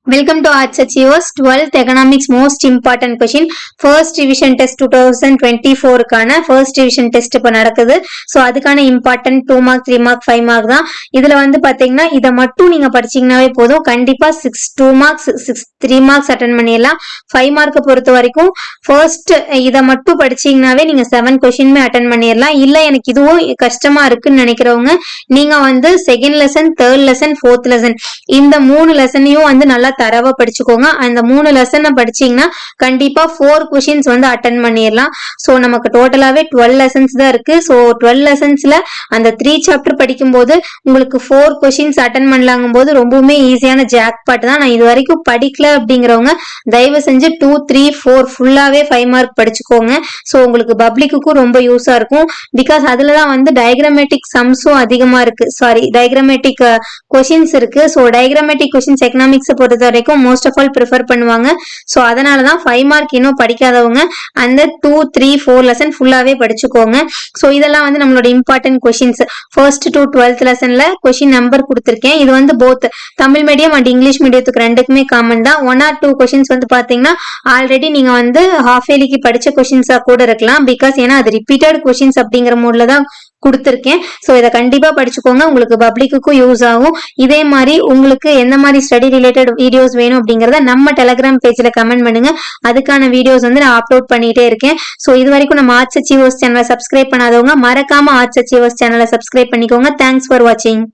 Welcome to Arts Achievers 12th Economics most important question first revision test 2024 கான first revision test இப்ப நடக்குது so அதுக்கான important 2 mark 3 mark 5 mark தான் இதுல வந்து பாத்தீங்கன்னா இத மட்டும் நீங்க படிச்சீங்கனாவே போதும் கண்டிப்பா 2 marks 3 marks அட்டெண்ட் பண்ணிடலாம் 5 mark பொறுத்த வரைக்கும் first இத மட்டும் படிச்சீங்கனாவே நீங்க 7 questionமே அட்டெண்ட் பண்ணிடலாம் இல்ல எனக்கு இதுவும் கஷ்டமா இருக்குன்னு நினைக்கிறவங்க நீங்க வந்து second lesson third lesson fourth lesson இந்த மூணு லெசனையும் வந்து நல்லா தரவா படிச்சுக்கோங்க அந்த மூணு லெசனை படிச்சீங்கன்னா கண்டிப்பா 4 क्वेश्चंस வந்து அட்டெண்ட் பண்ணிடலாம் சோ நமக்கு டோட்டலாவே 12 லெசன்ஸ் தான் இருக்கு சோ 12 லெசன்ஸ்ல அந்த 3 சாப்டர் படிக்கும்போது உங்களுக்கு 4 क्वेश्चंस அட்டெண்ட் பண்ணலாங்கும் போது ரொம்பவுமே ஈஸியான ஜாக்பாட் தான் நான் இது வரைக்கும் படிக்கல அப்படிங்கறவங்க தயவு செஞ்சு 2 3 4 ஃபுல்லாவே 5 மார்க் படிச்சுக்கோங்க சோ உங்களுக்கு பப்ளிக்குக்கும் ரொம்ப யூஸா இருக்கும் பிகாஸ் அதுலதான் வந்து டயக்ராமேட்டிக் சம்ஸும் அதிகமா இருக்கு சாரி டயக்ராமேட்டிக் क्वेश्चंस இருக்கு சோ டயக்ராமேட்டிக் क्वेश्चंस எக்கனாமிக்ஸ் பொறுத்த வரைக்கும் மோஸ்ட் ஆஃப் ஆல் ப்ரிஃபர் பண்ணுவாங்க சோ அதனாலதான் 5 மார்க் இன்னும் படிக்காதவங்க அந்த 2 3 4 லெசன் ஃபுல்லாவே படிச்சுக்கோங்க சோ இதெல்லாம் வந்து நம்மளோட important questions first to 12th லெசன்ல क्वेश्चन நம்பர் கொடுத்திருக்கேன் இது வந்து both Tamil medium and English மீடியத்துக்கு ரெண்டுக்குமே காமன் தான் 1 or 2 क्वेश्चंस வந்து பாத்தீங்கன்னா ஆல்ரெடி நீங்க வந்து ஹாஃப் இயர்லிக்கு படிச்ச क्वेश्चंஸா கூட இருக்கலாம் பிகாஸ் ஏன்னா அது ரிப்பீட்டட் क्वेश्चंस அப்படிங்கிற மோட்ல தான் கொடுத்திருக்கேன் சோ இத கண்டிப்பா படிச்சுக்கோங்க உங்களுக்கு பப்ளிக்குக்கும் யூஸ் ஆகும் இதே மாதிரி உங்களுக்கு எந்த மாதிரி ஸ்டடி ரிலேட்டட் வீடியோஸ் வேணும் அப்படிங்கறத நம்ம டெலிகிராம் பேஜ்ல கமெண்ட் பண்ணுங்க அதுக்கான வீடியோஸ் வந்து நான் அப்லோட் பண்ணிட்டே இருக்கேன் சோ இது வரைக்கும் நம்ம ஆர்ட்ஸ் அச்சீவர்ஸ் சேனலை சப்ஸ்கிரைப் பண்ணாதவங்க மறக்காம ஆர்ட்ஸ் அச்சீவர்ஸ் சேனலை சப்ஸ்கிரைப் பண்ணிக்கோங்க தேங்க்ஸ் ஃபார் வாட்சிங்